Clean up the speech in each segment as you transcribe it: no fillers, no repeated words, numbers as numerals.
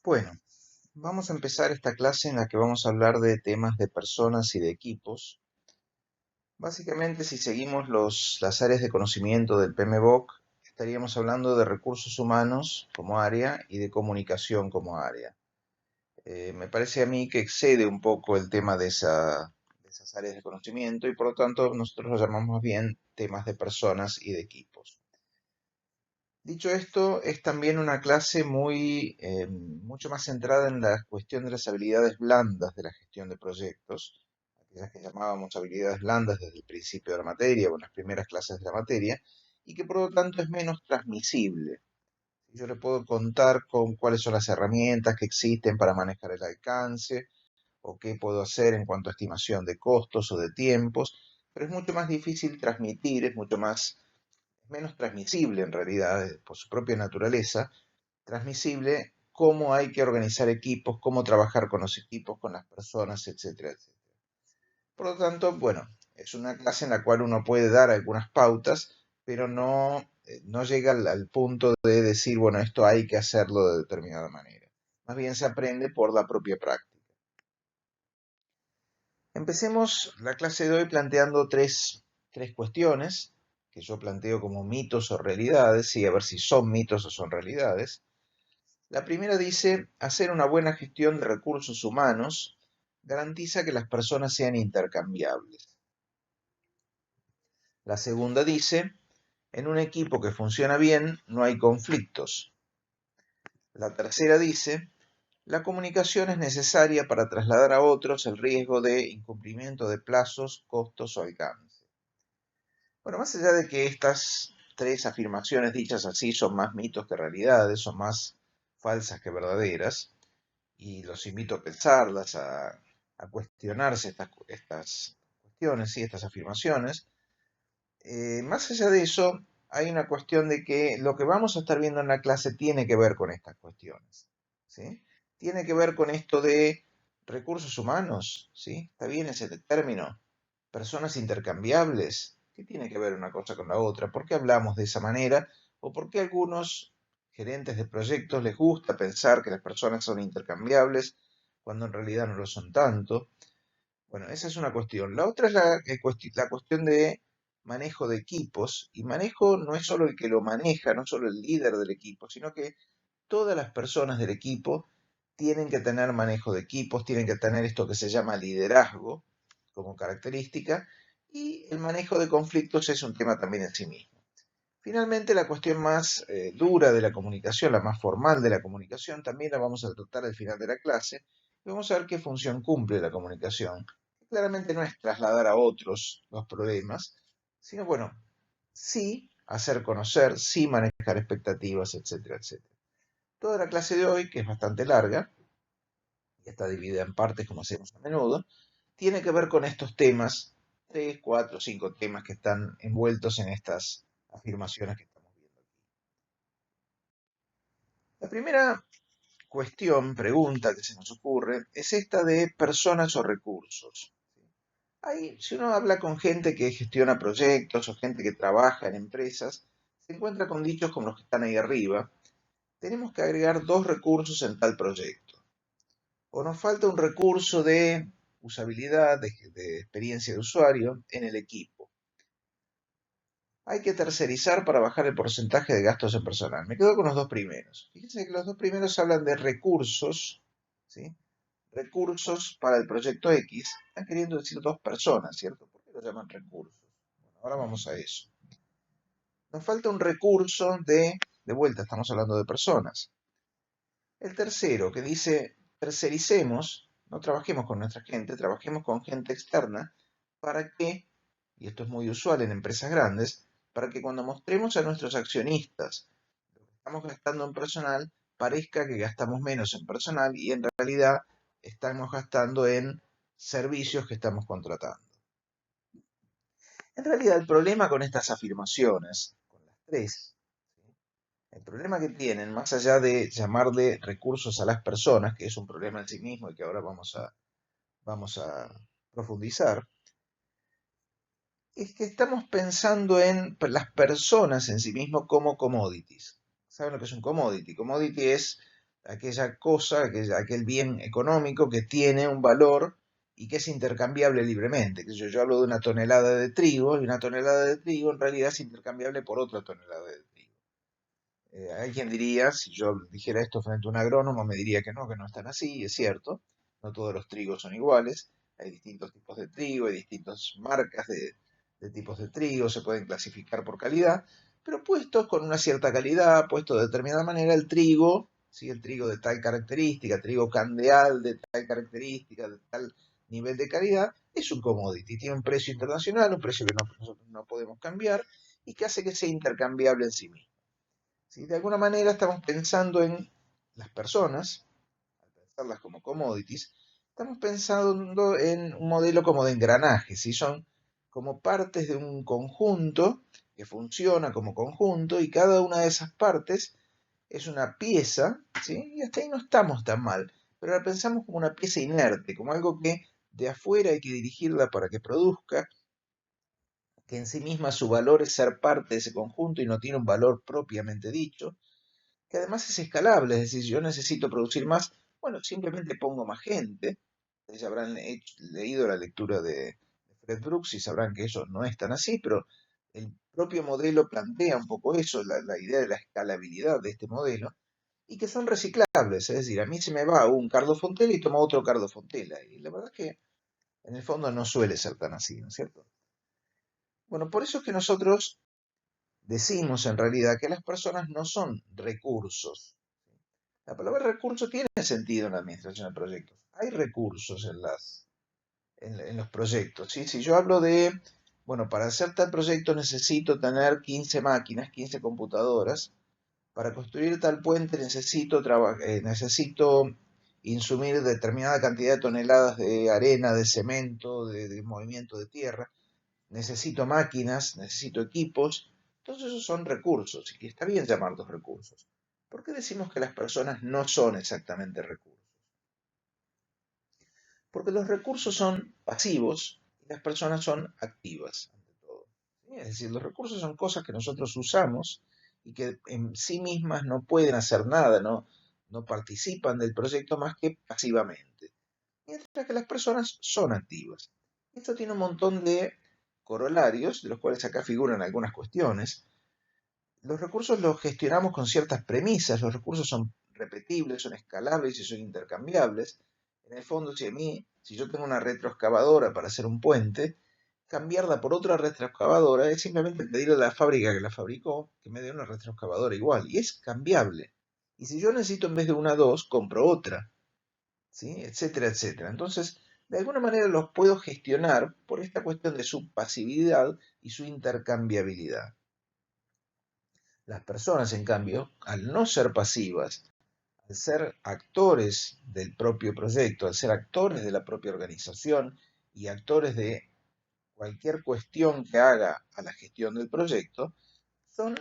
Bueno, vamos a empezar esta clase en la que vamos a hablar de temas de personas y de equipos. Básicamente, si seguimos las áreas de conocimiento del PMBOK, estaríamos hablando de recursos humanos como área y de comunicación como área. Me parece a mí que excede un poco el tema de esas áreas de conocimiento y por lo tanto nosotros lo llamamos bien temas de personas y de equipos. Dicho esto, es también una clase mucho más centrada en la cuestión de las habilidades blandas de la gestión de proyectos, aquellas que llamábamos habilidades blandas desde el principio de la materia o en las primeras clases de la materia, y que por lo tanto es menos transmisible. Yo le puedo contar con cuáles son las herramientas que existen para manejar el alcance, o qué puedo hacer en cuanto a estimación de costos o de tiempos, pero es mucho más difícil transmitir, menos transmisible en realidad, por su propia naturaleza, transmisible cómo hay que organizar equipos, cómo trabajar con los equipos, con las personas, etcétera, etcétera. Por lo tanto, bueno, es una clase en la cual uno puede dar algunas pautas, pero no llega al punto de decir, bueno, esto hay que hacerlo de determinada manera. Más bien se aprende por la propia práctica. Empecemos la clase de hoy planteando tres cuestiones que yo planteo como mitos o realidades, y a ver si son mitos o son realidades. La primera dice, hacer una buena gestión de recursos humanos garantiza que las personas sean intercambiables. La segunda dice, en un equipo que funciona bien no hay conflictos. La tercera dice, la comunicación es necesaria para trasladar a otros el riesgo de incumplimiento de plazos, costos o alcance. Bueno, más allá de que estas tres afirmaciones dichas así son más mitos que realidades, son más falsas que verdaderas, y los invito a pensarlas, a cuestionarse estas cuestiones y estas afirmaciones. Más allá de eso, hay una cuestión de que lo que vamos a estar viendo en la clase tiene que ver con estas cuestiones, ¿sí? Tiene que ver con esto de recursos humanos, ¿sí? ¿Está bien ese término? Personas intercambiables. ¿Qué tiene que ver una cosa con la otra? ¿Por qué hablamos de esa manera? ¿O por qué a algunos gerentes de proyectos les gusta pensar que las personas son intercambiables cuando en realidad no lo son tanto? Bueno, esa es una cuestión. La otra es la cuestión de manejo de equipos. Y manejo no es solo el que lo maneja, no solo el líder del equipo, sino que todas las personas del equipo tienen que tener manejo de equipos, tienen que tener esto que se llama liderazgo como característica, y el manejo de conflictos es un tema también en sí mismo. Finalmente, la cuestión más dura de la comunicación, la más formal de la comunicación, también la vamos a tratar al final de la clase, y vamos a ver qué función cumple la comunicación. Claramente no es trasladar a otros los problemas, sino, bueno, sí hacer conocer, sí manejar expectativas, etcétera, etcétera. Toda la clase de hoy, que es bastante larga, y está dividida en partes como hacemos a menudo, tiene que ver con estos temas, 3, 4, 5 temas que están envueltos en estas afirmaciones que estamos viendo aquí. La primera pregunta que se nos ocurre, es esta de personas o recursos. Si uno habla con gente que gestiona proyectos o gente que trabaja en empresas, se encuentra con dichos como los que están ahí arriba. Tenemos que agregar 2 recursos en tal proyecto. O nos falta un recurso de usabilidad, de experiencia de usuario en el equipo. Hay que tercerizar para bajar el porcentaje de gastos en personal. Me quedo con los 2 primeros. Fíjense que los 2 primeros hablan de recursos, ¿sí? Recursos para el proyecto X. Están queriendo decir 2 personas, ¿cierto? ¿Por qué lo llaman recursos? Bueno, ahora vamos a eso. Nos falta un recurso de vuelta, estamos hablando de personas. El tercero, que dice, tercericemos, no trabajemos con nuestra gente, trabajemos con gente externa, para que, y esto es muy usual en empresas grandes, para que cuando mostremos a nuestros accionistas lo que estamos gastando en personal, parezca que gastamos menos en personal y en realidad estamos gastando en servicios que estamos contratando. En realidad el problema con estas afirmaciones, con las tres, el problema que tienen, más allá de llamarle recursos a las personas, que es un problema en sí mismo y que ahora vamos a profundizar, es que estamos pensando en las personas en sí mismo como commodities. ¿Saben lo que es un commodity? Commodity es aquella cosa, aquel bien económico que tiene un valor y que es intercambiable libremente. Yo hablo de una tonelada de trigo, y una tonelada de trigo en realidad es intercambiable por otra tonelada de trigo. Hay quien diría, si yo dijera esto frente a un agrónomo, me diría que no es tan así, es cierto, no todos los trigos son iguales, hay distintos tipos de trigo, hay distintas marcas de tipos de trigo, se pueden clasificar por calidad, pero puestos con una cierta calidad, puesto de determinada manera, el trigo, ¿sí? El trigo de tal característica, trigo candeal de tal característica, de tal nivel de calidad, es un commodity, tiene un precio internacional, un precio que nosotros no podemos cambiar y que hace que sea intercambiable en sí mismo. ¿Sí? De alguna manera estamos pensando en las personas, al pensarlas como commodities, estamos pensando en un modelo como de engranaje, ¿sí? Son como partes de un conjunto que funciona como conjunto y cada una de esas partes es una pieza, ¿sí? Y hasta ahí no estamos tan mal, pero la pensamos como una pieza inerte, como algo que de afuera hay que dirigirla para que produzca, que en sí misma su valor es ser parte de ese conjunto y no tiene un valor propiamente dicho, que además es escalable, es decir, si yo necesito producir más, bueno, simplemente pongo más gente. Ustedes habrán leído la lectura de Fred Brooks y sabrán que eso no es tan así, pero el propio modelo plantea un poco eso, la idea de la escalabilidad de este modelo, y que son reciclables, es decir, a mí se me va un Cardo Fontela y tomo otro Cardo Fontela, y la verdad es que en el fondo no suele ser tan así, ¿no es cierto? Bueno, por eso es que nosotros decimos en realidad que las personas no son recursos. La palabra recurso tiene sentido en la administración de proyectos. Hay recursos en los proyectos, ¿sí? Si yo hablo de, bueno, para hacer tal proyecto necesito tener 15 máquinas, 15 computadoras. Para construir tal puente necesito insumir determinada cantidad de toneladas de arena, de cemento, de movimiento de tierra. Necesito máquinas, necesito equipos. Todos esos son recursos y que está bien llamarlos recursos. ¿Por qué decimos que las personas no son exactamente recursos? Porque los recursos son pasivos y las personas son activas, ante todo. ¿Sí? Es decir, los recursos son cosas que nosotros usamos y que en sí mismas no pueden hacer nada, no participan del proyecto más que pasivamente. Mientras que las personas son activas. Esto tiene un montón de corolarios, de los cuales acá figuran algunas cuestiones. Los recursos los gestionamos con ciertas premisas, los recursos son repetibles, son escalables y son intercambiables. En el fondo, si yo tengo una retroexcavadora para hacer un puente, cambiarla por otra retroexcavadora es simplemente pedirle a la fábrica que la fabricó que me dé una retroexcavadora igual, y es cambiable. Y si yo necesito en vez de una dos, compro otra, ¿sí? Etcétera, etcétera. Entonces, de alguna manera los puedo gestionar por esta cuestión de su pasividad y su intercambiabilidad. Las personas, en cambio, al no ser pasivas, al ser actores del propio proyecto, al ser actores de la propia organización y actores de cualquier cuestión que haga a la gestión del proyecto, son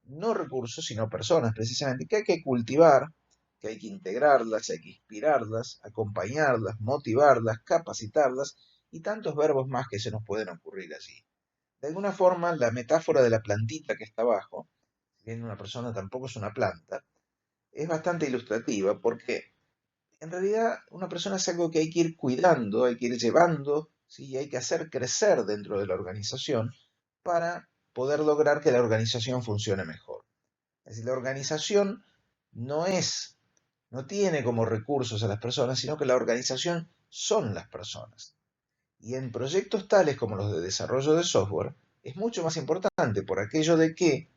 no recursos, sino personas, precisamente, que hay que cultivar, que hay que integrarlas, hay que inspirarlas, acompañarlas, motivarlas, capacitarlas y tantos verbos más que se nos pueden ocurrir allí. De alguna forma, la metáfora de la plantita que está abajo, si bien una persona tampoco es una planta, es bastante ilustrativa porque en realidad una persona es algo que hay que ir cuidando, hay que ir llevando, ¿sí? Hay que hacer crecer dentro de la organización para poder lograr que la organización funcione mejor. Es decir, la organización no es, no tiene como recursos a las personas, sino que la organización son las personas. Y en proyectos tales como los de desarrollo de software, es mucho más importante por aquello de que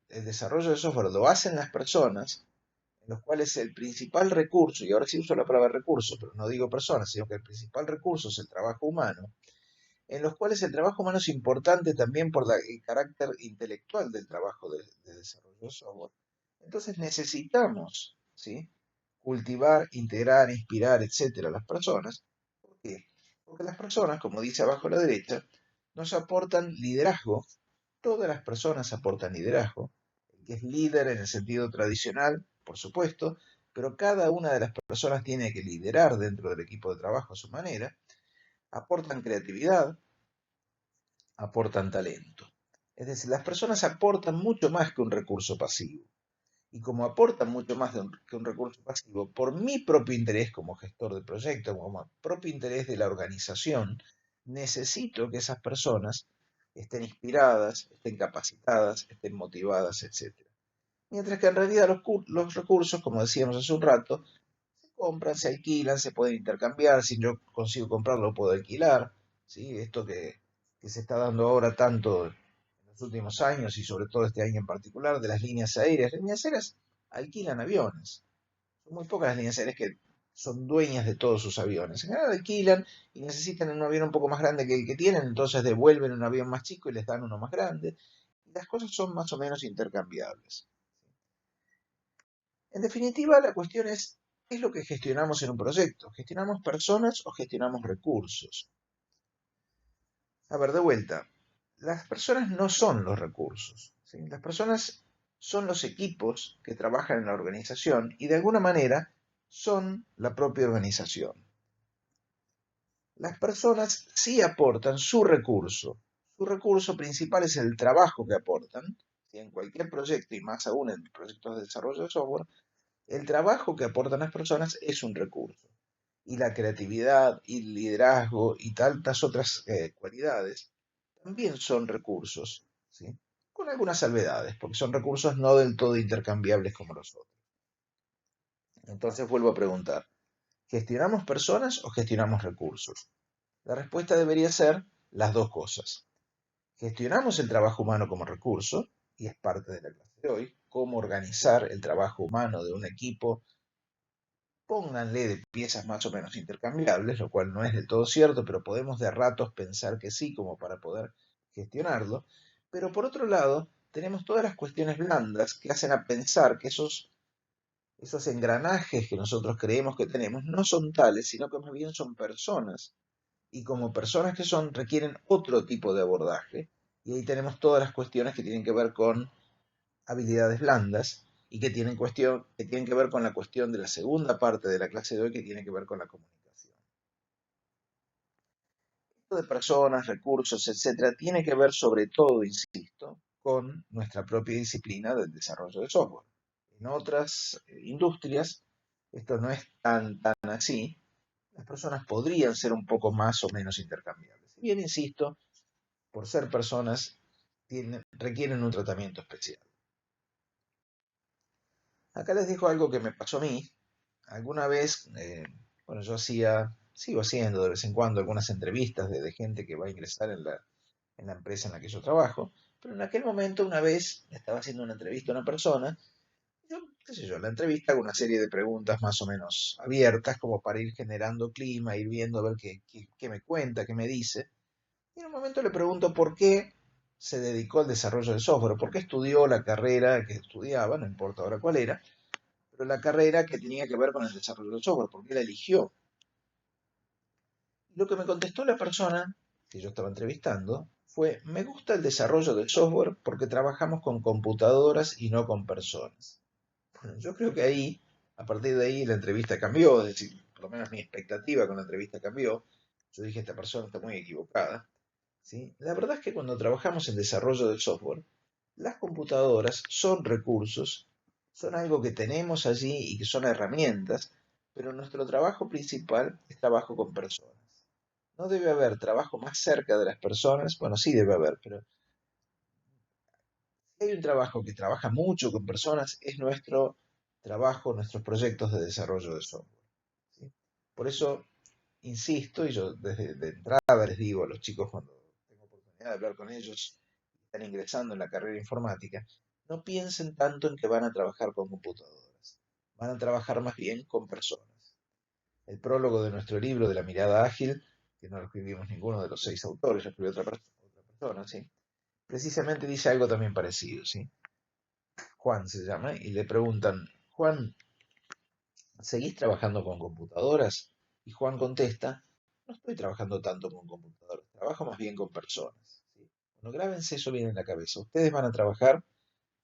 el desarrollo de software lo hacen las personas, en los cuales el principal recurso, y ahora sí uso la palabra recurso, pero no digo personas, sino que el principal recurso es el trabajo humano, en los cuales el trabajo humano es importante también por el carácter intelectual del trabajo de desarrollo de software. Entonces necesitamos, ¿sí? Cultivar, integrar, inspirar, etcétera, a las personas. ¿Por qué? Porque las personas, como dice abajo a la derecha, nos aportan liderazgo. Todas las personas aportan liderazgo. El que es líder en el sentido tradicional, por supuesto, pero cada una de las personas tiene que liderar dentro del equipo de trabajo a su manera. Aportan creatividad, aportan talento. Es decir, las personas aportan mucho más que un recurso pasivo. Y como aportan mucho más que un recurso pasivo, por mi propio interés como gestor de proyecto, como propio interés de la organización, necesito que esas personas estén inspiradas, estén capacitadas, estén motivadas, etc. Mientras que en realidad los recursos, como decíamos hace un rato, se compran, se alquilan, se pueden intercambiar. Si yo consigo comprarlo, puedo alquilar. ¿Sí? Esto que se está dando ahora tanto en los últimos años y sobre todo este año en particular, de las líneas aéreas. Las líneas aéreas alquilan aviones. Son muy pocas las líneas aéreas que son dueñas de todos sus aviones. En general alquilan y necesitan un avión un poco más grande que el que tienen, entonces devuelven un avión más chico y les dan uno más grande. Y las cosas son más o menos intercambiables. En definitiva, la cuestión es, ¿qué es lo que gestionamos en un proyecto? ¿Gestionamos personas o gestionamos recursos? A ver, de vuelta, las personas no son los recursos, ¿sí? Las personas son los equipos que trabajan en la organización y de alguna manera son la propia organización. Las personas sí aportan su recurso. Su recurso principal es el trabajo que aportan. ¿Sí? En cualquier proyecto, y más aún en proyectos de desarrollo de software, el trabajo que aportan las personas es un recurso. Y la creatividad y el liderazgo y tantas otras cualidades también son recursos, ¿sí? Con algunas salvedades, porque son recursos no del todo intercambiables como los otros. Entonces vuelvo a preguntar, ¿gestionamos personas o gestionamos recursos? La respuesta debería ser las dos cosas. Gestionamos el trabajo humano como recurso, y es parte de la clase de hoy, cómo organizar el trabajo humano de un equipo. Pónganle de piezas más o menos intercambiables, lo cual no es del todo cierto, pero podemos de ratos pensar que sí, como para poder gestionarlo. Pero por otro lado, tenemos todas las cuestiones blandas que hacen a pensar que esos engranajes que nosotros creemos que tenemos no son tales, sino que más bien son personas. Y como personas que son, requieren otro tipo de abordaje. Y ahí tenemos todas las cuestiones que tienen que ver con habilidades blandas y que tienen que ver con la cuestión de la segunda parte de la clase de hoy, que tiene que ver con la comunicación. Esto de personas, recursos, etcétera, tiene que ver sobre todo, insisto, con nuestra propia disciplina del desarrollo de software. En otras industrias esto no es tan así. Las personas podrían ser un poco más o menos intercambiables. Si bien, insisto, por ser personas, requieren un tratamiento especial. Acá les dejo algo que me pasó a mí. Alguna vez, bueno, sigo haciendo de vez en cuando algunas entrevistas de gente que va a ingresar en la empresa en la que yo trabajo, pero en aquel momento una vez estaba haciendo una entrevista a una persona, yo, qué sé yo, la entrevista hago una serie de preguntas más o menos abiertas como para ir generando clima, ir viendo a ver qué me cuenta, qué me dice. Y en un momento le pregunto por qué se dedicó al desarrollo del software, por qué estudió la carrera que estudiaba, no importa ahora cuál era, pero la carrera que tenía que ver con el desarrollo del software, porque la eligió. Lo que me contestó la persona que yo estaba entrevistando fue, me gusta el desarrollo del software porque trabajamos con computadoras y no con personas. Bueno, yo creo que ahí, a partir de ahí, la entrevista cambió, es decir, por lo menos mi expectativa con la entrevista cambió. Yo dije, esta persona está muy equivocada. ¿Sí? La verdad es que cuando trabajamos en desarrollo del software, las computadoras son recursos, son algo que tenemos allí y que son herramientas, pero nuestro trabajo principal es trabajo con personas. No debe haber trabajo más cerca de las personas, bueno, sí debe haber, pero si hay un trabajo que trabaja mucho con personas, es nuestro trabajo, nuestros proyectos de desarrollo de software. ¿Sí? Por eso insisto, y yo desde de entrada les digo a los chicos cuando tengo oportunidad de hablar con ellos, están ingresando en la carrera informática, no piensen tanto en que van a trabajar con computadoras, van a trabajar más bien con personas. El prólogo de nuestro libro de la mirada ágil, que no lo escribimos ninguno de los 6 autores, lo escribió otra persona, ¿sí? Precisamente dice algo también parecido, ¿sí? Juan se llama, y le preguntan, Juan, ¿seguís trabajando con computadoras? Y Juan contesta, no estoy trabajando tanto con computadoras, trabajo más bien con personas. ¿Sí? Bueno, grábense eso bien en la cabeza. Ustedes van a trabajar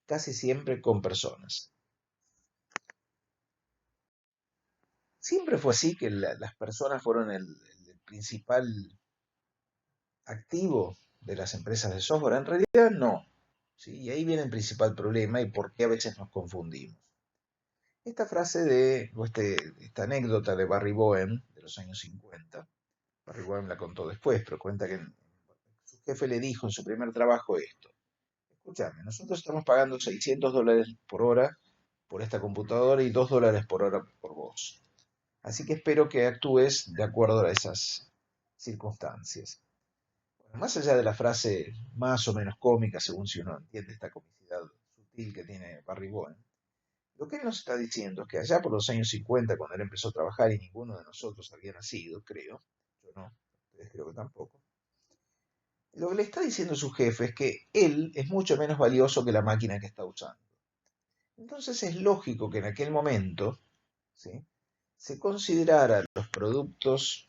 casi siempre con personas. Siempre fue así que las personas fueron el principal activo de las empresas de software. En realidad no. ¿sí? Y ahí viene el principal problema y por qué a veces nos confundimos. Esta frase esta anécdota de Barry Boehm de los años 50, Barry Boehm la contó después, pero cuenta que su jefe le dijo en su primer trabajo esto: escúchame, nosotros estamos pagando $600 por hora por esta computadora y $2 por hora por vos. Así que espero que actúes de acuerdo a esas circunstancias. Bueno, más allá de la frase más o menos cómica, según si uno entiende esta comicidad sutil que tiene Barry Boehm, lo que él nos está diciendo es que allá por los años 50, cuando él empezó a trabajar y ninguno de nosotros había nacido, creo, yo no, ustedes creo que tampoco, lo que le está diciendo su jefe es que él es mucho menos valioso que la máquina que está usando. Entonces es lógico que en aquel momento, ¿sí?, se considerara a los proyectos,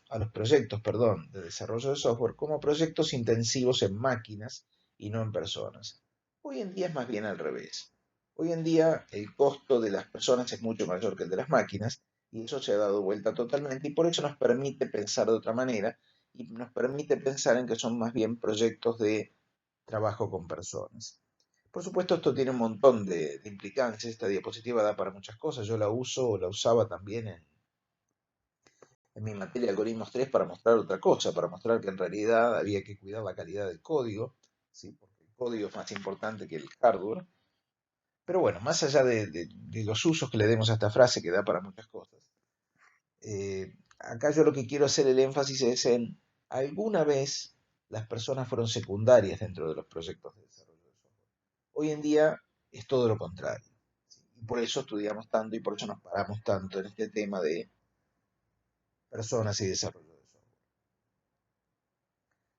perdón, de desarrollo de software como proyectos intensivos en máquinas y no en personas. Hoy en día es más bien al revés. Hoy en día el costo de las personas es mucho mayor que el de las máquinas y eso se ha dado vuelta totalmente y por eso nos permite pensar de otra manera y nos permite pensar en que son más bien proyectos de trabajo con personas. Por supuesto, esto tiene un montón de implicancias. Esta diapositiva da para muchas cosas. Yo la uso o la usaba también en mi materia de algoritmos 3 para mostrar otra cosa, para mostrar que en realidad había que cuidar la calidad del código, ¿sí?, porque el código es más importante que el hardware. Pero bueno, más allá de los usos que le demos a esta frase, que da para muchas cosas, acá yo lo que quiero hacer el énfasis es en alguna vez las personas fueron secundarias dentro de los proyectos de desarrollo de software. Hoy en día es todo lo contrario, ¿sí? Y por eso estudiamos tanto y por eso nos paramos tanto en este tema de personas y desarrollo de software.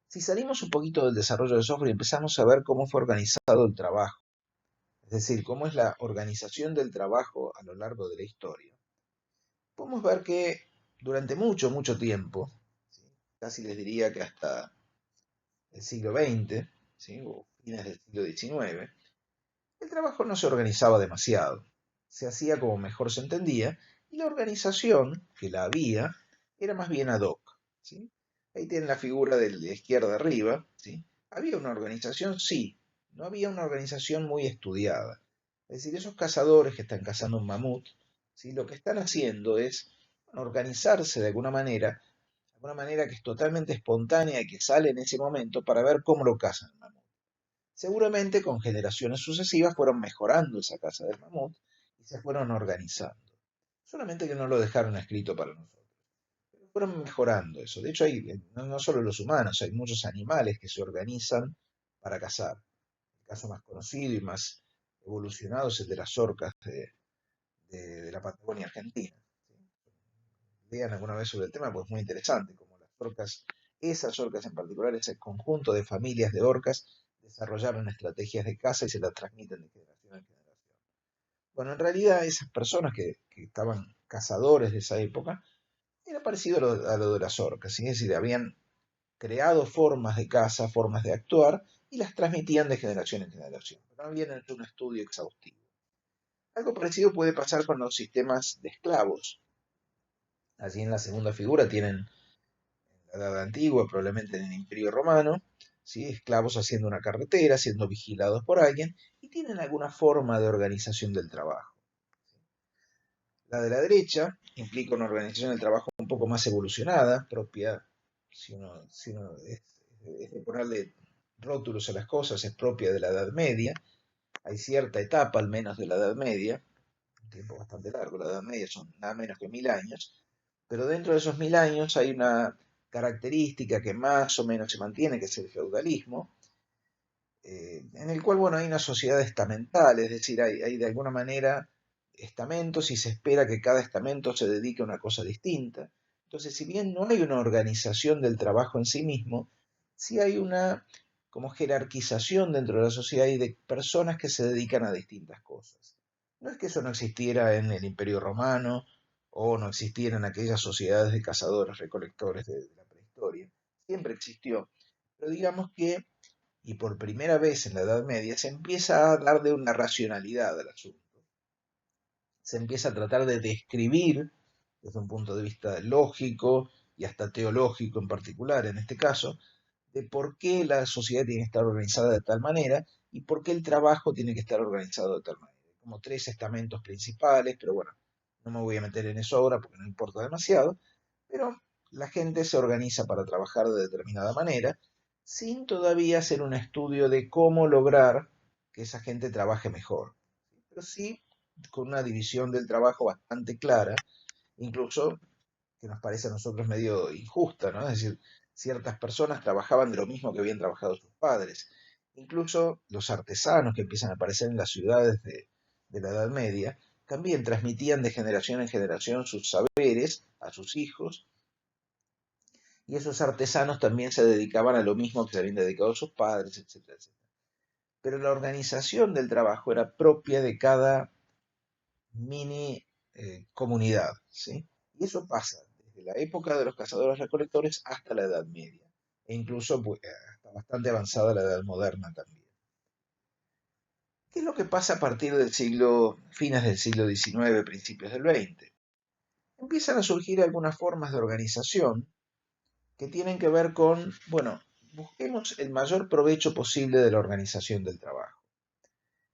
Si salimos un poquito del desarrollo de software y empezamos a ver cómo fue organizado el trabajo, es decir, cómo es la organización del trabajo a lo largo de la historia, podemos ver que durante mucho, mucho tiempo, ¿sí?, casi les diría que hasta el siglo XX, ¿sí?, o fines del siglo XIX, el trabajo no se organizaba demasiado. Se hacía como mejor se entendía y la organización, que la había, era más bien ad hoc, ¿sí? Ahí tienen la figura de la izquierda arriba, ¿sí? Había una organización, sí, no había una organización muy estudiada. Es decir, esos cazadores que están cazando un mamut, ¿sí?, lo que están haciendo es organizarse de alguna manera que es totalmente espontánea y que sale en ese momento para ver cómo lo cazan el mamut. Seguramente con generaciones sucesivas fueron mejorando esa caza del mamut y se fueron organizando. Solamente que no lo dejaron escrito para nosotros. Pero fueron mejorando eso. De hecho, no solo los humanos, hay muchos animales que se organizan para cazar. El caso más conocido y más evolucionado es el de las orcas de la Patagonia Argentina. Lean alguna vez sobre el tema, pues es muy interesante, como las orcas, esas orcas en particular, ese conjunto de familias de orcas, desarrollaron estrategias de caza y se las transmiten de generación en generación. Bueno, en realidad esas personas que estaban cazadores de esa época, era parecido a lo de las orcas, ¿sí? Es decir, habían creado formas de caza, formas de actuar, y las transmitían de generación en generación. Pero no habían hecho un estudio exhaustivo. Algo parecido puede pasar con los sistemas de esclavos. Allí en la segunda figura tienen la Edad Antigua, probablemente en el Imperio Romano, ¿sí?, esclavos haciendo una carretera, siendo vigilados por alguien, y tienen alguna forma de organización del trabajo. La de la derecha implica una organización del trabajo un poco más evolucionada, propia, si uno es de ponerle rótulos a las cosas, es propia de la Edad Media. Hay cierta etapa, al menos, de la Edad Media, un tiempo bastante largo, la Edad Media son nada menos que 1000 años, pero dentro de esos 1000 años hay una característica que más o menos se mantiene, que es el feudalismo, en el cual, bueno, hay una sociedad estamental, es decir, hay de alguna manera estamentos y se espera que cada estamento se dedique a una cosa distinta. Entonces, si bien no hay una organización del trabajo en sí mismo, sí hay una como jerarquización dentro de la sociedad y de personas que se dedican a distintas cosas. No es que eso no existiera en el Imperio Romano o no existiera en aquellas sociedades de cazadores recolectores de la prehistoria. Siempre existió. Pero digamos que, y por primera vez en la Edad Media, se empieza a dar de una racionalidad al asunto. Se empieza a tratar de describir desde un punto de vista lógico y hasta teológico en particular, en este caso, de por qué la sociedad tiene que estar organizada de tal manera y por qué el trabajo tiene que estar organizado de tal manera. Como tres estamentos principales, pero bueno, no me voy a meter en eso ahora porque no importa demasiado, pero la gente se organiza para trabajar de determinada manera sin todavía hacer un estudio de cómo lograr que esa gente trabaje mejor, pero sí con una división del trabajo bastante clara, incluso que nos parece a nosotros medio injusta, ¿no? Es decir, ciertas personas trabajaban de lo mismo que habían trabajado sus padres. Incluso los artesanos que empiezan a aparecer en las ciudades de la Edad Media también transmitían de generación en generación sus saberes a sus hijos, y esos artesanos también se dedicaban a lo mismo que se habían dedicado sus padres, etcétera, etcétera. Pero la organización del trabajo era propia de cada mini comunidad, ¿sí? Y eso pasa desde la época de los cazadores-recolectores hasta la Edad Media, e incluso pues, hasta bastante avanzada la Edad Moderna también. ¿Qué es lo que pasa a partir del siglo, fines del siglo XIX, principios del XX? Empiezan a surgir algunas formas de organización que tienen que ver con, bueno, busquemos el mayor provecho posible de la organización del trabajo.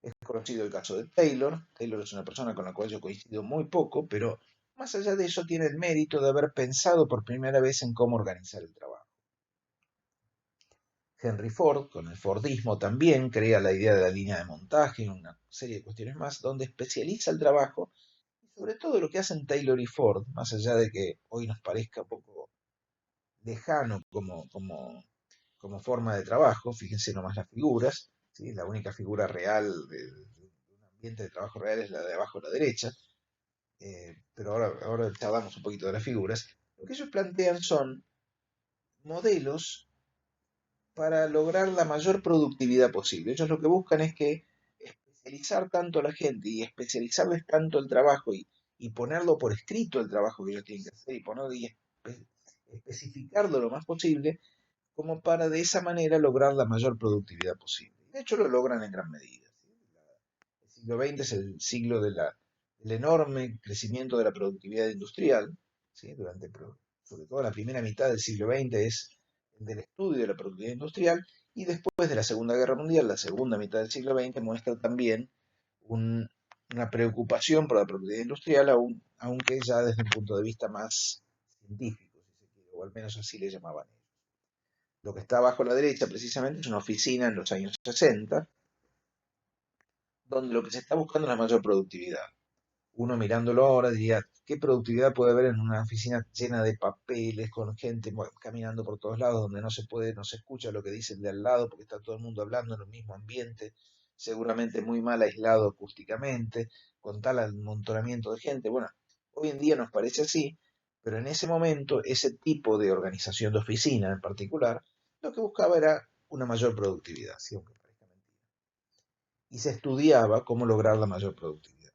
Es conocido el caso de Taylor. Taylor es una persona con la cual yo coincido muy poco, pero más allá de eso tiene el mérito de haber pensado por primera vez en cómo organizar el trabajo. Henry Ford, con el Fordismo también, crea la idea de la línea de montaje y una serie de cuestiones más, donde especializa el trabajo, y sobre todo lo que hacen Taylor y Ford, más allá de que hoy nos parezca un poco lejano como forma de trabajo, fíjense nomás las figuras, ¿sí? La única figura real de un ambiente de trabajo real es la de abajo a la derecha, pero ahora charlamos un poquito de las figuras. Lo que ellos plantean son modelos para lograr la mayor productividad posible. Ellos lo que buscan es que especializar tanto a la gente y especializarles tanto el trabajo y ponerlo por escrito el trabajo que ellos tienen que hacer y ponerlo y especificarlo lo más posible como para de esa manera lograr la mayor productividad posible. De hecho, lo logran en gran medida. ¿Sí? El siglo XX es el siglo del enorme crecimiento de la productividad industrial, ¿sí? Sobre todo la primera mitad del siglo XX es el del estudio de la productividad industrial, y después de la Segunda Guerra Mundial, la segunda mitad del siglo XX muestra también un, una preocupación por la productividad industrial, aunque ya desde un punto de vista más científico, si se quiere, o al menos así le llamaban ellos. Lo que está abajo a la derecha precisamente es una oficina en los años 60, donde lo que se está buscando es la mayor productividad. Uno mirándolo ahora diría, ¿qué productividad puede haber en una oficina llena de papeles, con gente caminando por todos lados, donde no se puede, no se escucha lo que dice el de al lado, porque está todo el mundo hablando en el mismo ambiente, seguramente muy mal aislado acústicamente, con tal amontonamiento de gente? Bueno, hoy en día nos parece así, pero en ese momento, ese tipo de organización de oficina en particular, lo que buscaba era una mayor productividad, ¿sí? Aunque parezca mentira. Y se estudiaba cómo lograr la mayor productividad.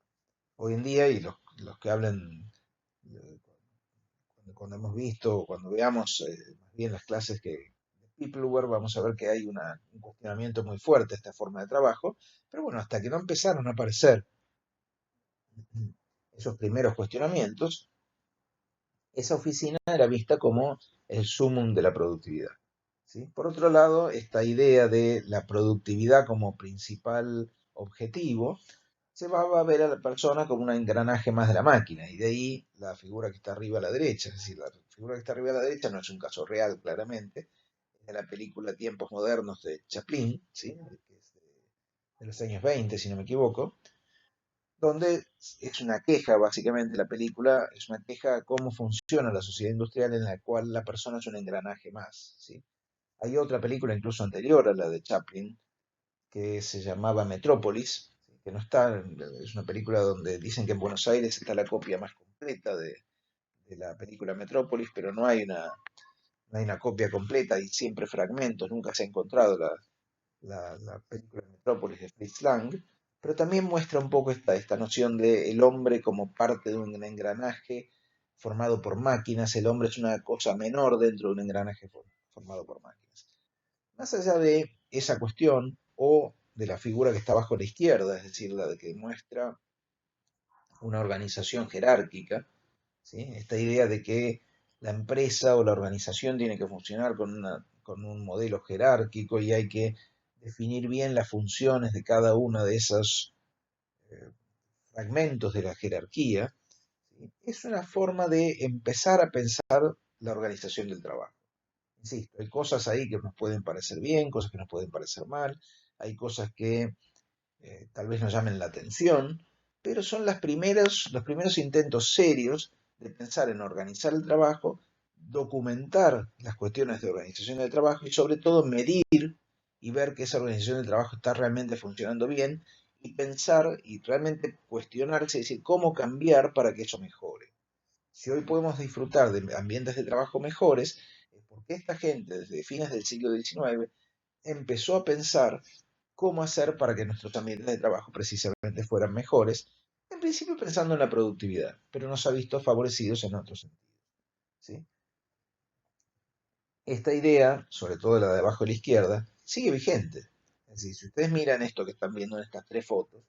Hoy en día, y los que hablen, cuando hemos visto, cuando veamos más bien las clases de Peopleware, vamos a ver que hay un cuestionamiento muy fuerte a esta forma de trabajo, pero bueno, hasta que no empezaron a aparecer esos primeros cuestionamientos, esa oficina era vista como el sumum de la productividad, ¿sí? Por otro lado, esta idea de la productividad como principal objetivo se va a ver a la persona como un engranaje más de la máquina, y de ahí la figura que está arriba a la derecha. Es decir, la figura que está arriba a la derecha no es un caso real, claramente, es de la película Tiempos Modernos de Chaplin, ¿sí? Que es de los años 20, si no me equivoco, donde es una queja, básicamente, la película es una queja a cómo funciona la sociedad industrial en la cual la persona es un engranaje más, ¿sí? Hay otra película incluso anterior a la de Chaplin, que se llamaba Metrópolis, que no está, es una película donde dicen que en Buenos Aires está la copia más completa de la película Metrópolis, pero no hay una copia completa, hay siempre fragmentos, nunca se ha encontrado la película Metrópolis de Fritz Lang, pero también muestra un poco esta noción de el hombre como parte de un engranaje formado por máquinas. El hombre es una cosa menor dentro de un engranaje formado por máquinas. Más allá de esa cuestión o de la figura que está abajo a la izquierda, es decir, la de que muestra una organización jerárquica, ¿sí? Esta idea de que la empresa o la organización tiene que funcionar con un modelo jerárquico y hay que definir bien las funciones de cada uno de esos fragmentos de la jerarquía, ¿sí? Es una forma de empezar a pensar la organización del trabajo. Insisto, hay cosas ahí que nos pueden parecer bien, cosas que nos pueden parecer mal, hay cosas que tal vez nos llamen la atención, pero son los primeros intentos serios de pensar en organizar el trabajo, documentar las cuestiones de organización del trabajo y sobre todo medir y ver que esa organización del trabajo está realmente funcionando bien y pensar y realmente cuestionarse y decir cómo cambiar para que eso mejore. Si hoy podemos disfrutar de ambientes de trabajo mejores, es porque esta gente desde fines del siglo XIX empezó a pensar cómo hacer para que nuestros ambientes de trabajo precisamente fueran mejores, en principio pensando en la productividad, pero nos ha visto favorecidos en otros sentidos, ¿sí? Esta idea, sobre todo la de abajo a la izquierda, sigue vigente. Es decir, si ustedes miran esto que están viendo en estas tres fotos,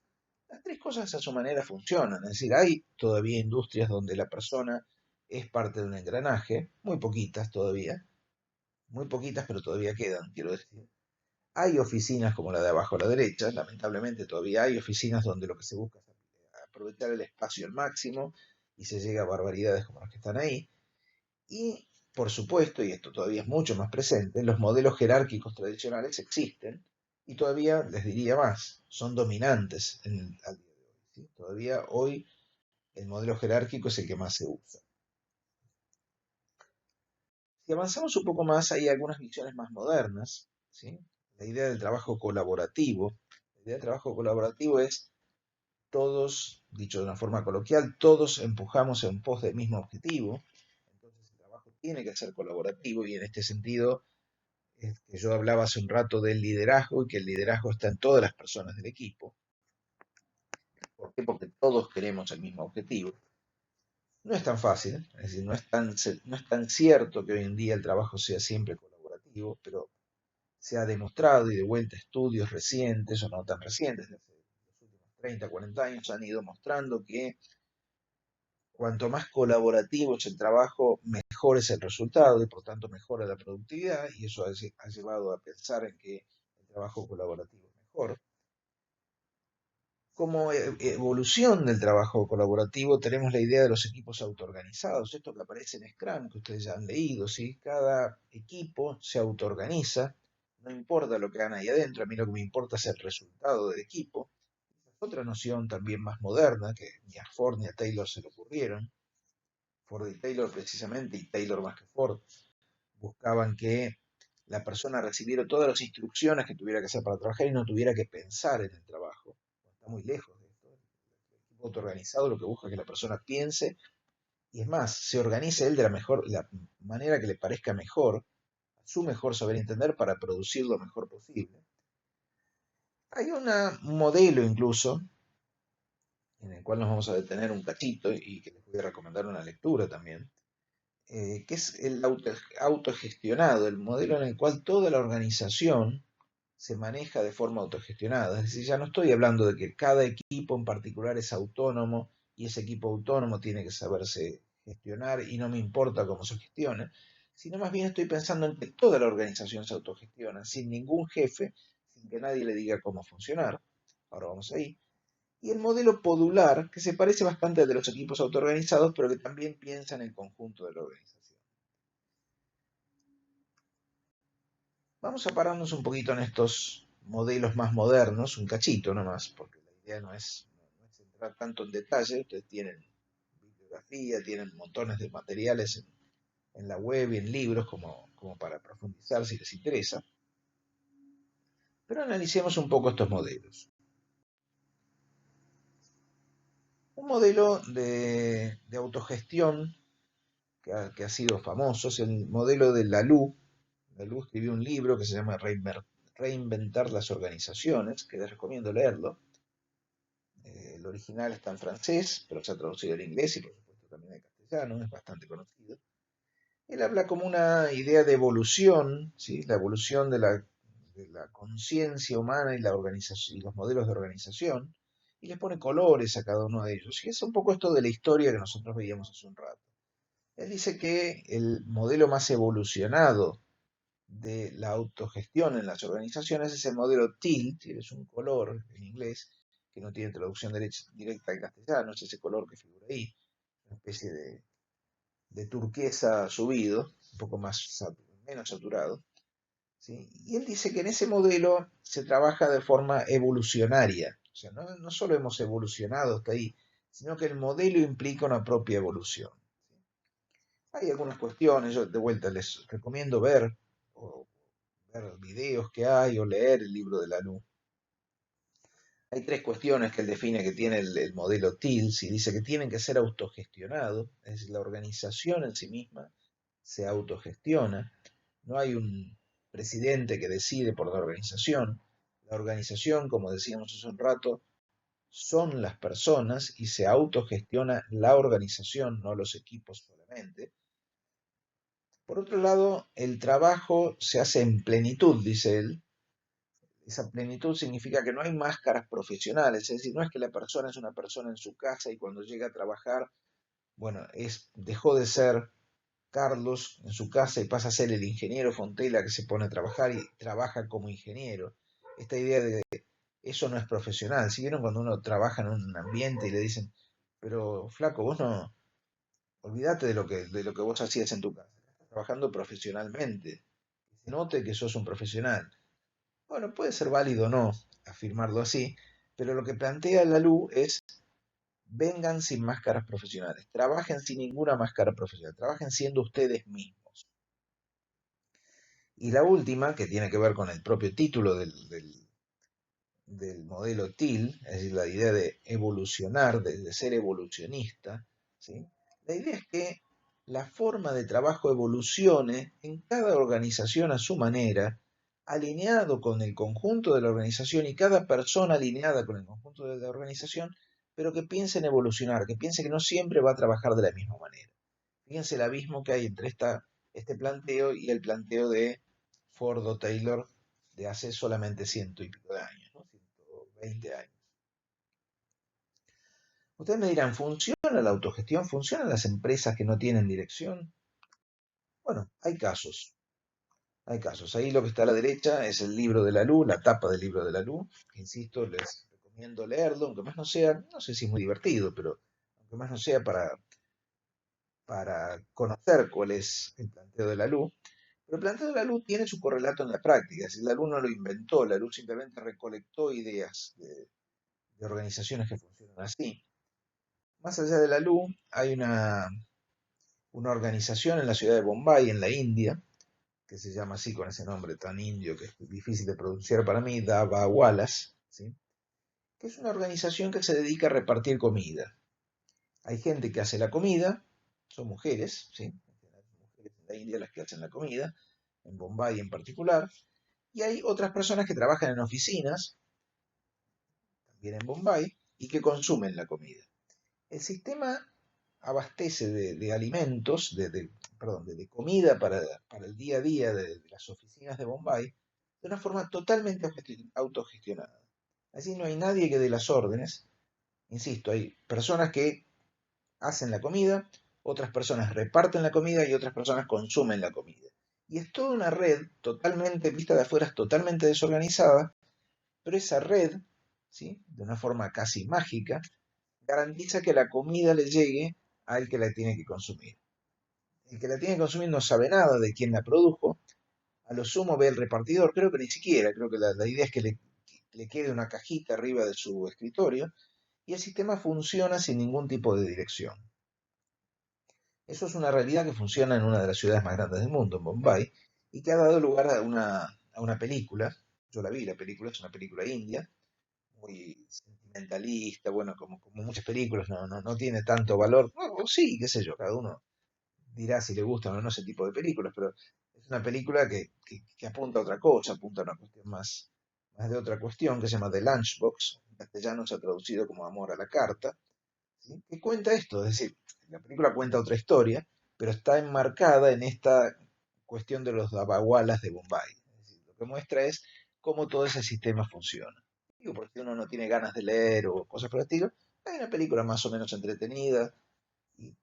las tres cosas a su manera funcionan. Es decir, hay todavía industrias donde la persona es parte de un engranaje, muy poquitas todavía, muy poquitas, pero todavía quedan, quiero decir. Hay oficinas como la de abajo a la derecha, lamentablemente todavía hay oficinas donde lo que se busca es aprovechar el espacio al máximo y se llega a barbaridades como las que están ahí. Y, por supuesto, y esto todavía es mucho más presente, los modelos jerárquicos tradicionales existen y todavía, les diría más, son dominantes al día de hoy, ¿sí? Todavía hoy el modelo jerárquico es el que más se usa. Si avanzamos un poco más, hay algunas visiones más modernas, ¿sí? La idea del trabajo colaborativo. La idea del trabajo colaborativo es todos, dicho de una forma coloquial, todos empujamos en pos del mismo objetivo. Entonces el trabajo tiene que ser colaborativo y en este sentido es que yo hablaba hace un rato del liderazgo y que el liderazgo está en todas las personas del equipo. ¿Por qué? Porque todos queremos el mismo objetivo. No es tan fácil, es decir, no es tan cierto que hoy en día el trabajo sea siempre colaborativo, pero se ha demostrado y de vuelta estudios recientes o no tan recientes, desde los últimos 30, 40 años han ido mostrando que cuanto más colaborativo es el trabajo, mejor es el resultado y por tanto mejora la productividad y eso ha llevado a pensar en que el trabajo colaborativo es mejor. Como evolución del trabajo colaborativo tenemos la idea de los equipos autoorganizados, esto que aparece en Scrum, que ustedes ya han leído, ¿sí? Cada equipo se autoorganiza, no importa lo que hagan ahí adentro, a mí lo que me importa es el resultado del equipo. Otra noción también más moderna, que ni a Ford ni a Taylor se le ocurrieron, Ford y Taylor precisamente, y Taylor más que Ford, buscaban que la persona recibiera todas las instrucciones que tuviera que hacer para trabajar y no tuviera que pensar en el trabajo. Está muy lejos de esto. El equipo autoorganizado lo que busca es que la persona piense y es más, se organice él de la manera que le parezca mejor, a su mejor saber entender para producir lo mejor posible. Hay un modelo incluso en el cual nos vamos a detener un cachito y que les voy a recomendar una lectura también, que es el autogestionado, el modelo en el cual toda la organización se maneja de forma autogestionada. Es decir, ya no estoy hablando de que cada equipo en particular es autónomo y ese equipo autónomo tiene que saberse gestionar y no me importa cómo se gestione, sino más bien estoy pensando en que toda la organización se autogestiona, sin ningún jefe, sin que nadie le diga cómo funcionar. Ahora vamos ahí. Y el modelo podular, que se parece bastante al de los equipos autoorganizados, pero que también piensa en el conjunto de la organización. Vamos a pararnos un poquito en estos modelos más modernos, un cachito nomás, porque la idea no es entrar tanto en detalle. Ustedes tienen bibliografía, tienen montones de materiales en la web y en libros como para profundizar si les interesa. Pero analicemos un poco estos modelos. Un modelo de autogestión que ha sido famoso es el modelo de Laloux. Laloux escribió un libro que se llama Reinventar las organizaciones, que les recomiendo leerlo. El original está en francés, pero se ha traducido al inglés y por supuesto también al castellano, es bastante conocido. Él habla como una idea de evolución, ¿sí? La evolución de la conciencia humana y la organización, y los modelos de organización, y les pone colores a cada uno de ellos. Y es un poco esto de la historia que nosotros veíamos hace un rato. Él dice que el modelo más evolucionado de la autogestión en las organizaciones es el modelo TIL, es un color en inglés que no tiene traducción directa al castellano, es ese color que figura ahí, una especie de turquesa subido, un poco menos saturado. ¿Sí? Y él dice que en ese modelo se trabaja de forma evolucionaria, o sea, no solo hemos evolucionado hasta ahí, sino que el modelo implica una propia evolución. Hay algunas cuestiones, yo de vuelta les recomiendo o ver videos que hay o leer el libro de la luz. Hay tres cuestiones que él define que tiene el modelo TILS y dice que tienen que ser autogestionados, es decir, la organización en sí misma se autogestiona, no hay un presidente que decide por la organización, como decíamos hace un rato, son las personas y se autogestiona la organización, no los equipos solamente. Por otro lado, el trabajo se hace en plenitud, dice él. Esa plenitud significa que no hay máscaras profesionales, es decir, no es que la persona es una persona en su casa y cuando llega a trabajar, bueno, dejó de ser Carlos en su casa y pasa a ser el ingeniero Fontela que se pone a trabajar y trabaja como ingeniero. Esta idea de eso no es profesional. ¿Sí vieron cuando uno trabaja en un ambiente y le dicen, pero flaco, vos no, olvídate de lo que vos hacías en tu casa, estás trabajando profesionalmente, que se note que sos un profesional? Bueno, puede ser válido o no afirmarlo así, pero lo que plantea la luz es vengan sin máscaras profesionales, trabajen sin ninguna máscara profesional, trabajen siendo ustedes mismos. Y la última, que tiene que ver con el propio título del modelo TIL, es decir, la idea de evolucionar, de ser evolucionista, ¿sí? La idea es que la forma de trabajo evolucione en cada organización a su manera, alineado con el conjunto de la organización y cada persona alineada con el conjunto de la organización, pero que piense en evolucionar, que piense que no siempre va a trabajar de la misma manera. Fíjense el abismo que hay entre este planteo y el planteo de Ford o Taylor de hace solamente ciento y pico de años, ¿no? 120 años. Ustedes me dirán, ¿funciona la autogestión? ¿Funcionan las empresas que no tienen dirección? Bueno, hay casos. Hay casos. Ahí lo que está a la derecha es el libro de la luz, la tapa del libro de la luz. Insisto, les recomiendo leerlo, aunque más no sea, no sé si es muy divertido, pero aunque más no sea para conocer cuál es el planteo de la luz. Pero el planteo de la luz tiene su correlato en la práctica. Es decir, la luz no lo inventó, la luz simplemente recolectó ideas de organizaciones que funcionan así. Más allá de la luz, hay una organización en la ciudad de Bombay, en la India, que se llama así con ese nombre tan indio que es difícil de pronunciar para mí, Davawalas, ¿sí? Que es una organización que se dedica a repartir comida. Hay gente que hace la comida, son mujeres, ¿sí? Mujeres en la India las que hacen la comida, en Bombay en particular, y hay otras personas que trabajan en oficinas, también en Bombay, y que consumen la comida. El sistema abastece de alimentos, perdón, de comida para el día a día de las oficinas de Bombay de una forma totalmente autogestionada. Así no hay nadie que dé las órdenes. Insisto, hay personas que hacen la comida, otras personas reparten la comida y otras personas consumen la comida. Y es toda una red totalmente, vista de afuera, es totalmente desorganizada, pero esa red, ¿sí? De una forma casi mágica, garantiza que la comida le llegue al que la tiene que consumir. El que la tiene que consumir no sabe nada de quién la produjo, a lo sumo ve el repartidor, creo que ni siquiera, creo que la idea es que le quede una cajita arriba de su escritorio y el sistema funciona sin ningún tipo de dirección. Eso es una realidad que funciona en una de las ciudades más grandes del mundo, en Bombay, y que ha dado lugar a una película. Yo la vi, la película es una película india, muy sentimentalista, bueno, como muchas películas, no tiene tanto valor. O sí, qué sé yo, cada uno dirá si le gustan o no ese tipo de películas, pero es una película que apunta a otra cosa, apunta a una cuestión más de otra cuestión, que se llama The Lunchbox, en castellano se ha traducido como Amor a la Carta, ¿sí? Que cuenta esto, es decir, la película cuenta otra historia, pero está enmarcada en esta cuestión de los dabagualas de Bombay. Es decir, lo que muestra es cómo todo ese sistema funciona. Digo, porque si uno no tiene ganas de leer o cosas por el estilo, hay una película más o menos entretenida, y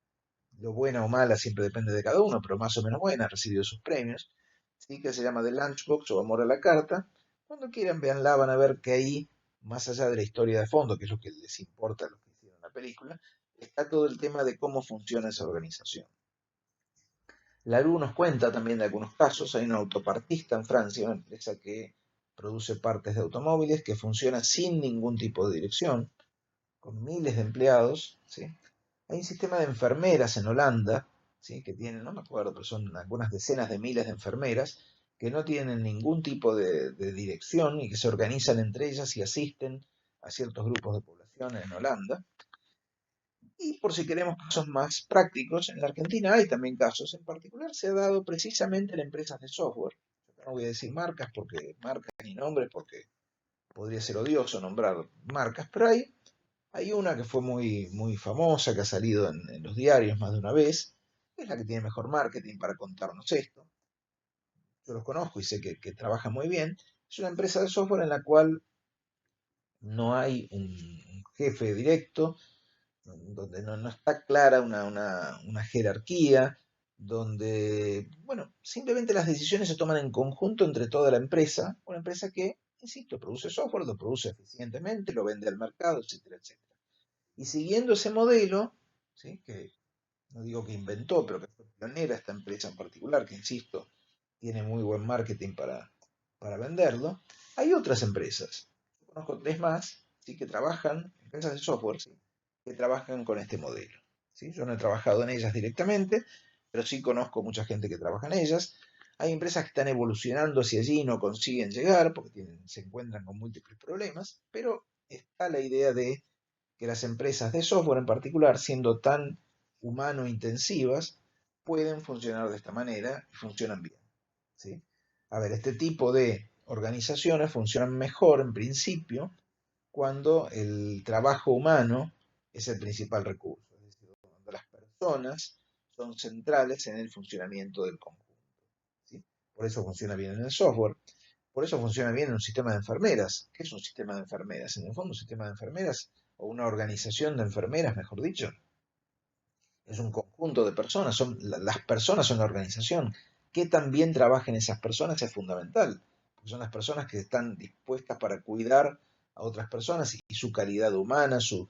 lo buena o mala siempre depende de cada uno, pero más o menos buena, ha recibido sus premios. ¿sí? Que se llama The Lunchbox o Amor a la Carta. Cuando quieran, véanla, van a ver que ahí, más allá de la historia de fondo, que es lo que les importa a los que hicieron la película, está todo el tema de cómo funciona esa organización. La LU nos cuenta también de algunos casos. Hay una autopartista en Francia, una empresa que produce partes de automóviles, que funciona sin ningún tipo de dirección, con miles de empleados, ¿sí? Hay un sistema de enfermeras en Holanda, ¿sí? Que tienen, no me acuerdo, pero son algunas decenas de miles de enfermeras que no tienen ningún tipo de dirección y que se organizan entre ellas y asisten a ciertos grupos de población en Holanda. Y por si queremos casos más prácticos, en la Argentina hay también casos. En particular se ha dado precisamente en empresas de software. No voy a decir marcas ni nombres, porque podría ser odioso nombrar marcas, pero hay una que fue muy famosa, que ha salido en los diarios más de una vez, que es la que tiene mejor marketing para contarnos esto. Yo los conozco y sé que trabajan muy bien. Es una empresa de software en la cual no hay un jefe directo, donde no está clara una jerarquía, donde, bueno, simplemente las decisiones se toman en conjunto entre toda la empresa, una empresa que, insisto, produce software, lo produce eficientemente, lo vende al mercado, etcétera, etcétera. Y siguiendo ese modelo, ¿sí? Que no digo que inventó, pero que fue pionera esta empresa en particular, que, insisto, tiene muy buen marketing para venderlo, hay otras empresas. Yo conozco tres más, ¿sí? Que trabajan, empresas de software, ¿sí? Que trabajan con este modelo. ¿Sí? Yo no he trabajado en ellas directamente, pero sí conozco mucha gente que trabaja en ellas. Hay empresas que están evolucionando hacia allí y no consiguen llegar porque se encuentran con múltiples problemas, pero está la idea de que las empresas de software en particular, siendo tan humano intensivas, pueden funcionar de esta manera y funcionan bien, ¿sí? A ver, este tipo de organizaciones funcionan mejor en principio cuando el trabajo humano es el principal recurso, es decir, cuando las personas son centrales en el funcionamiento del conjunto, ¿sí? Por eso funciona bien en el software, por eso funciona bien en un sistema de enfermeras. ¿Qué es un sistema de enfermeras? En el fondo, un sistema de enfermeras, o una organización de enfermeras, mejor dicho, es un conjunto de personas. Las personas son la organización. Que también trabajen esas personas es fundamental, porque son las personas que están dispuestas para cuidar a otras personas y su calidad humana, su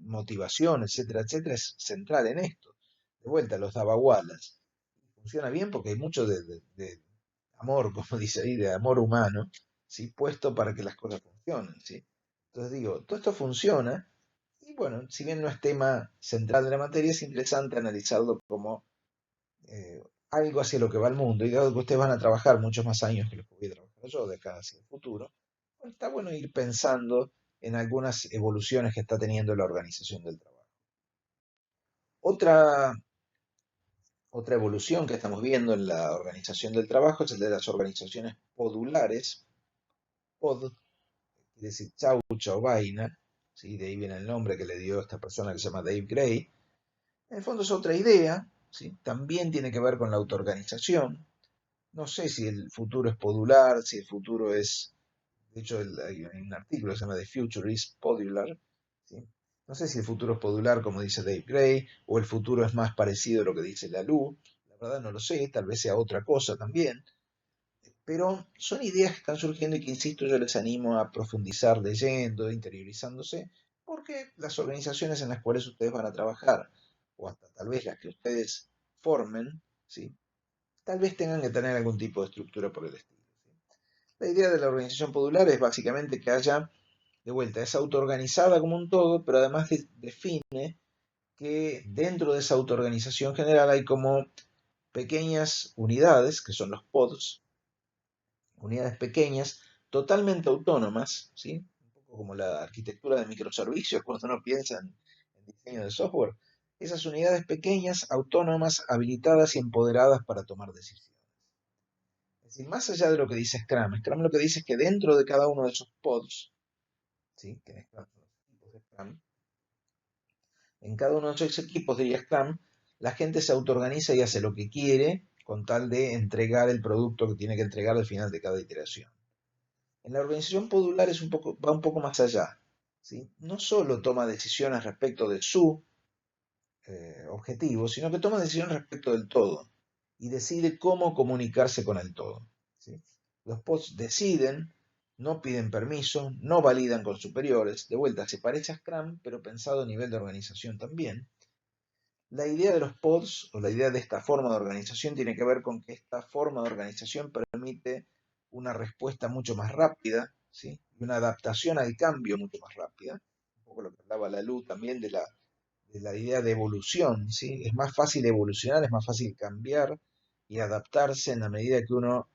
motivación, etcétera, etcétera, es central en esto. De vuelta, los dabagualas. Funciona bien porque hay mucho de amor, como dice ahí, de amor humano, ¿sí? Puesto para que las cosas funcionen, ¿sí? Entonces digo, todo esto funciona y bueno, si bien no es tema central de la materia, es interesante analizarlo como eh, algo hacia lo que va el mundo. Y dado que ustedes van a trabajar muchos más años que los que voy a trabajar yo de acá hacia el futuro, bueno, está bueno ir pensando en algunas evoluciones que está teniendo la organización del trabajo. Otra, otra evolución que estamos viendo en la organización del trabajo es el de las organizaciones podulares. Pod quiere decir chau, chau, vaina, ¿sí? De ahí viene el nombre que le dio esta persona que se llama Dave Gray. En el fondo es otra idea, ¿sí? También tiene que ver con la autoorganización. No sé si el futuro es podular, si el futuro es, de hecho hay un artículo que se llama The Future is Podular, ¿sí? No sé si el futuro es podular, como dice Dave Gray, o el futuro es más parecido a lo que dice la LU. La verdad no lo sé, tal vez sea otra cosa también. Pero son ideas que están surgiendo y que, insisto, yo les animo a profundizar leyendo, interiorizándose, porque las organizaciones en las cuales ustedes van a trabajar, o hasta tal vez las que ustedes formen, ¿sí? Tal vez tengan que tener algún tipo de estructura por el estilo, ¿sí? La idea de la organización podular es básicamente que haya, de vuelta, es autoorganizada como un todo, pero además define que dentro de esa autoorganización general hay como pequeñas unidades, que son los pods, unidades pequeñas, totalmente autónomas, ¿sí? Un poco como la arquitectura de microservicios cuando uno piensa en diseño de software. Esas unidades pequeñas, autónomas, habilitadas y empoderadas para tomar decisiones. Es decir, más allá de lo que dice Scrum lo que dice es que dentro de cada uno de esos pods, ¿sí? Que en Scrum son los equipos de Scrum, en cada uno de esos equipos, diría Scrum, la gente se autoorganiza y hace lo que quiere con tal de entregar el producto que tiene que entregar al final de cada iteración. En la organización podular va un poco más allá, ¿sí? No solo toma decisiones respecto de su objetivo, sino que toma decisiones respecto del todo. y decide cómo comunicarse con el todo, ¿sí? Los pods deciden, no piden permiso, no validan con superiores. De vuelta, se parece a Scrum, pero pensado a nivel de organización también. La idea de los pods, o la idea de esta forma de organización, tiene que ver con que esta forma de organización permite una respuesta mucho más rápida, ¿sí? Y una adaptación al cambio mucho más rápida. Un poco lo que hablaba Lalou también de la idea de evolución, ¿sí? Es más fácil evolucionar, es más fácil cambiar y adaptarse en la medida que uno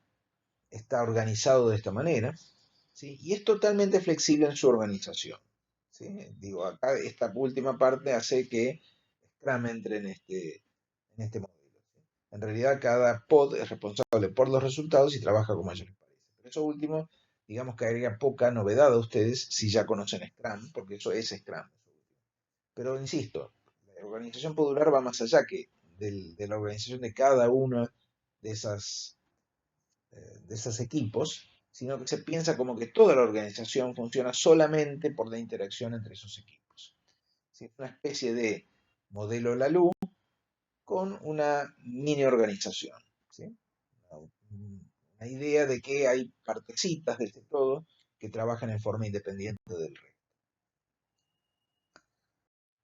está organizado de esta manera, ¿sí? Y es totalmente flexible en su organización, ¿sí? Digo, acá esta última parte hace que Scrum entre en este modelo, ¿sí? En realidad cada pod es responsable por los resultados y trabaja como a ellos les parece. Pero eso último, digamos que agrega poca novedad a ustedes si ya conocen Scrum, porque eso es Scrum. Pero insisto, la organización podular va más allá de la organización de cada uno de de esos equipos, sino que se piensa como que toda la organización funciona solamente por la interacción entre esos equipos. ¿Sí? Una especie de modelo Lalou con una mini organización. ¿Sí? Una idea de que hay partecitas de este todo que trabajan en forma independiente del resto.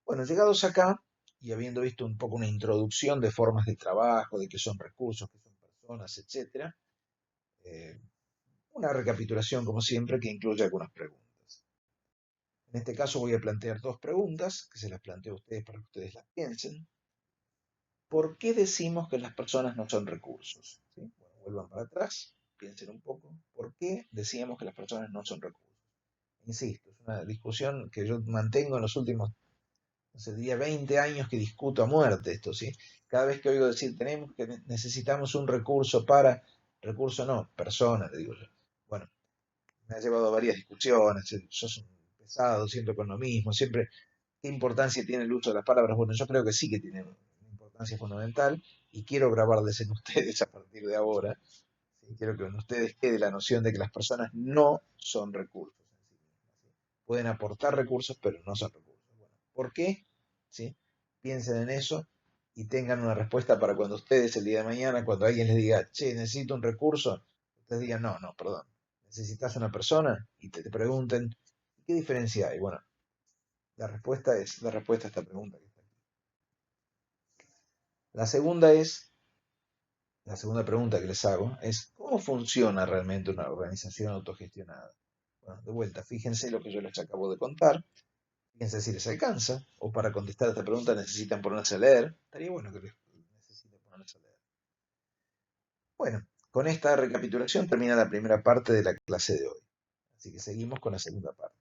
Bueno, llegados acá, y habiendo visto un poco una introducción de formas de trabajo, de qué son recursos, qué son personas, etc., una recapitulación, como siempre, que incluye algunas preguntas. En este caso voy a plantear dos preguntas, que se las planteo a ustedes para que ustedes las piensen. ¿Por qué decimos que las personas no son recursos? ¿Sí? Bueno, vuelvan para atrás, piensen un poco. ¿Por qué decíamos que las personas no son recursos? Insisto, es una discusión que yo mantengo en los últimos, no sé, diría 20 años que discuto a muerte esto, ¿sí? Cada vez que oigo decir necesitamos un recurso para, recurso no, persona, le digo yo. Bueno, me ha llevado a varias discusiones, sos un pesado, siempre con lo mismo, siempre, ¿qué importancia tiene el uso de las palabras? Bueno, yo creo que sí que tiene una importancia fundamental y quiero grabarles en ustedes a partir de ahora, ¿sí? Quiero que en ustedes quede la noción de que las personas no son recursos en sí mismas, ¿sí? Pueden aportar recursos, pero no son recursos. Bueno, ¿por qué? ¿Sí? Piensen en eso y tengan una respuesta para cuando ustedes el día de mañana, cuando alguien les diga, che, necesito un recurso, ustedes digan, no, no, perdón, necesitas una persona y te pregunten, ¿qué diferencia hay? Bueno, la respuesta a esta pregunta que está aquí. La segunda es, la segunda pregunta que les hago es, ¿cómo funciona realmente una organización autogestionada? Bueno, de vuelta, fíjense lo que yo les acabo de contar, fíjense si les alcanza, o para contestar a esta pregunta necesitan ponerse a leer, estaría bueno que necesiten ponerse a leer. Bueno, con esta recapitulación termina la primera parte de la clase de hoy, así que seguimos con la segunda parte.